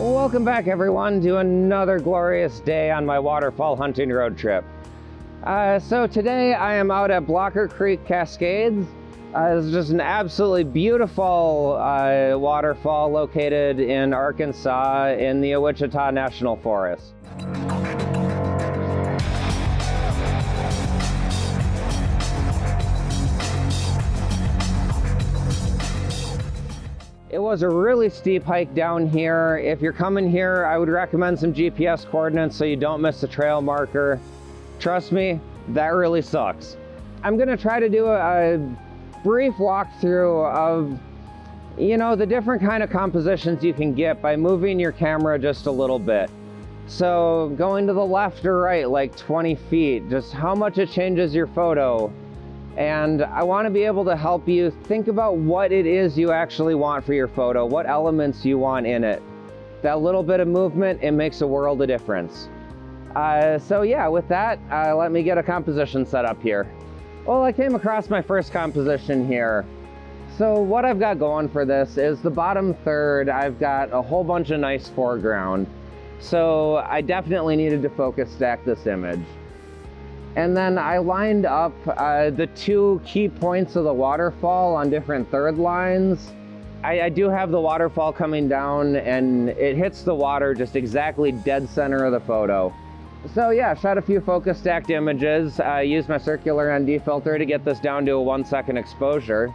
Welcome back, everyone, to another glorious day on my waterfall hunting road trip. So today I am out at Blocker Creek Cascades. This is just an absolutely beautiful waterfall located in Arkansas in the Ouachita National Forest. It was a really steep hike down here. If you're coming here, I would recommend some GPS coordinates so you don't miss the trail marker. Trust me, that really sucks. I'm gonna try to do a brief walkthrough of, you know, the different kind of compositions you can get by moving your camera just a little bit. So going to the left or right, like 20 feet, just how much it changes your photo. And I want to be able to help you think about what it is you actually want for your photo, what elements you want in it. That little bit of movement, it makes a world of difference. So yeah, with that, let me get a composition set up here. Well, I came across my first composition here. So what I've got going for this is the bottom third, I've got a whole bunch of nice foreground. So I definitely needed to focus stack this image. And then I lined up the two key points of the waterfall on different third lines. I do have the waterfall coming down and it hits the water just exactly dead center of the photo. So yeah, shot a few focus stacked images. I used my circular ND filter to get this down to a 1 second exposure.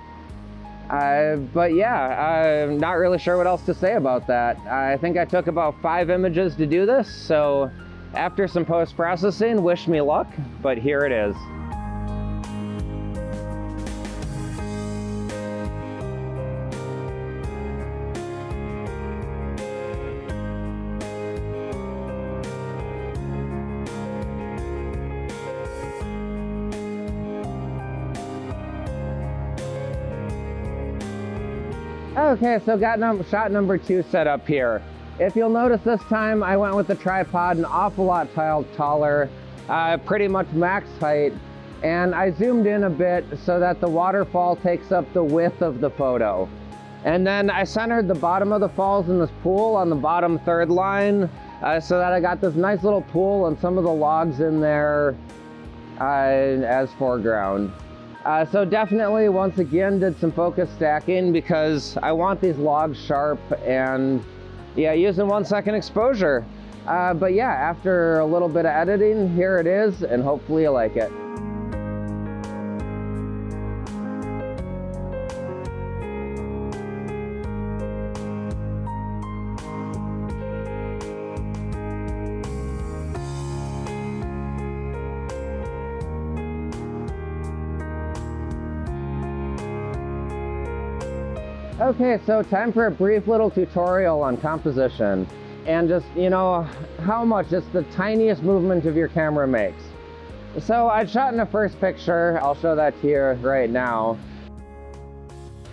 But yeah, I'm not really sure what else to say about that. I think I took about 5 images to do this, so after some post-processing, wish me luck, but here it is. Okay, so got shot number 2 set up here. If you'll notice this time, I went with the tripod an awful lot taller, pretty much max height, and I zoomed in a bit so that the waterfall takes up the width of the photo. And then I centered the bottom of the falls in this pool on the bottom third line, so that I got this nice little pool and some of the logs in there as foreground. So definitely, once again, did some focus stacking because I want these logs sharp and yeah, using 1 second exposure. But yeah, after a little bit of editing, here it is, and hopefully you like it. Okay, so time for a brief little tutorial on composition and just, you know, how much just the tiniest movement of your camera makes. So I shot in the first picture, I'll show that to you right now.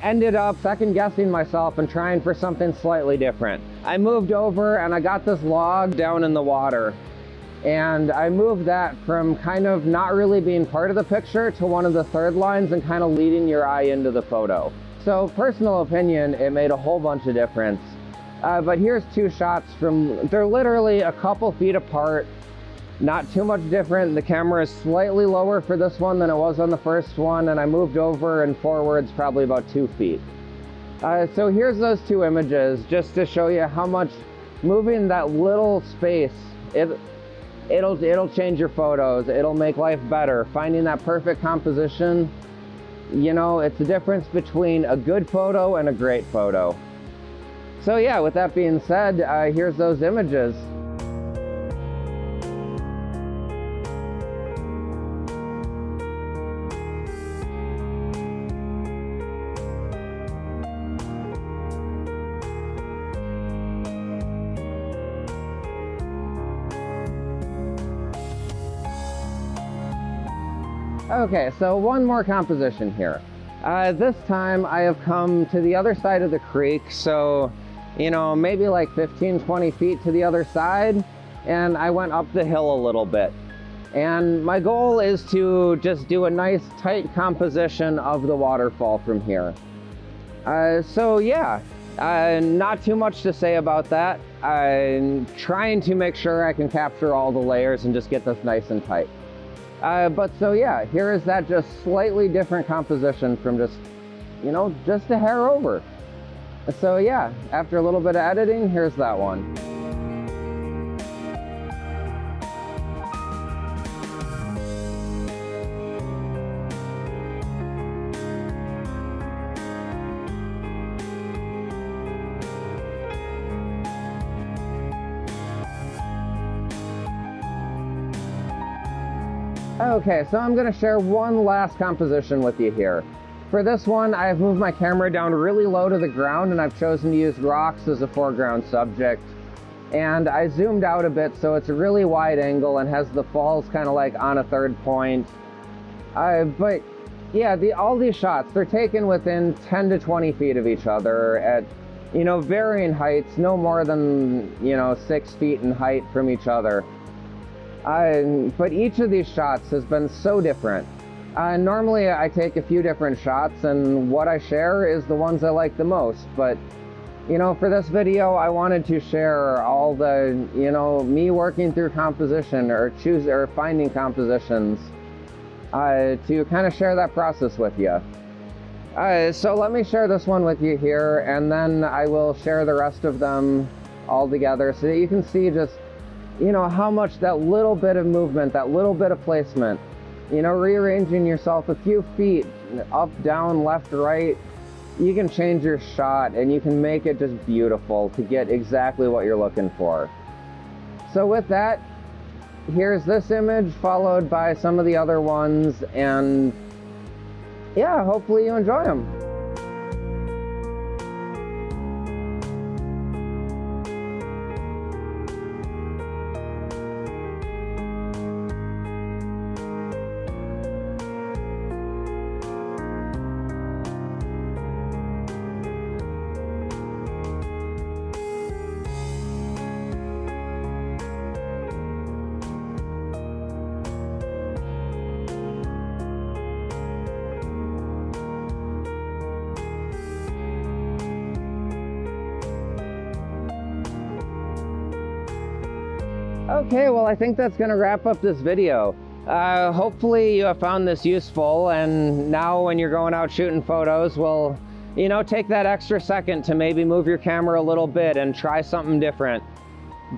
Ended up second guessing myself and trying for something slightly different. I moved over and I got this log down in the water. And I moved that from kind of not really being part of the picture to one of the third lines and kind of leading your eye into the photo. So personal opinion, it made a whole bunch of difference. But here's 2 shots from, they're literally a couple feet apart, not too much different. The camera is slightly lower for this one than it was on the first one, and I moved over and forwards probably about 2 feet. So here's those 2 images, just to show you how much moving that little space, it'll change your photos, it'll make life better. Finding that perfect composition, you know, it's the difference between a good photo and a great photo. So yeah, with that being said, here's those images. Okay, so one more composition here. This time I have come to the other side of the creek, so, you know, maybe like 15-20 feet to the other side, and I went up the hill a little bit. And my goal is to just do a nice tight composition of the waterfall from here. So yeah, not too much to say about that. I'm trying to make sure I can capture all the layers and just get this nice and tight. But so yeah, here is that just slightly different composition from just, you know, just a hair over. So yeah, after a little bit of editing, here's that one. Okay, so I'm going to share one last composition with you here. For this one, I've moved my camera down really low to the ground, and I've chosen to use rocks as a foreground subject. And I zoomed out a bit, so it's a really wide angle and has the falls kind of like on a third point. But yeah, all these shots, they're taken within 10 to 20 feet of each other at, you know, varying heights, no more than, you know, 6 feet in height from each other. But each of these shots has been so different. Normally I take a few different shots, and what I share is the ones I like the most. But, you know, for this video, I wanted to share all the, you know, me working through composition or finding compositions to kind of share that process with you. So let me share this one with you here, and then I will share the rest of them all together so that you can see just, you know, how much that little bit of movement, that little bit of placement, you know, rearranging yourself a few feet, up, down, left, right, you can change your shot and you can make it just beautiful to get exactly what you're looking for. So with that, here's this image followed by some of the other ones, and yeah, hopefully you enjoy them. Okay, well, I think that's going to wrap up this video. Hopefully you have found this useful, and now when you're going out shooting photos, well, you know, take that extra second to maybe move your camera a little bit and try something different.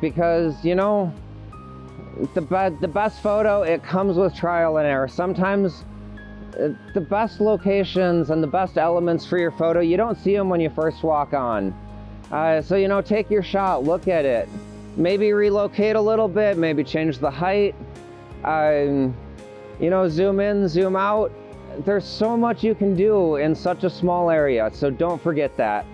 Because, you know, the best photo, it comes with trial and error. Sometimes the best locations and the best elements for your photo, you don't see them when you first walk on. So, you know, take your shot, look at it. Maybe relocate a little bit, maybe change the height, you know, zoom in, zoom out. There's so much you can do in such a small area, so don't forget that.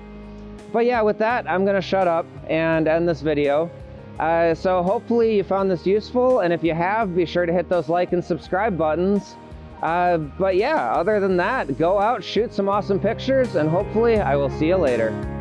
But yeah, with that, I'm gonna shut up and end this video. So hopefully you found this useful, and if you have, be sure to hit those like and subscribe buttons. But yeah, other than that, go out, shoot some awesome pictures, and hopefully I will see you later.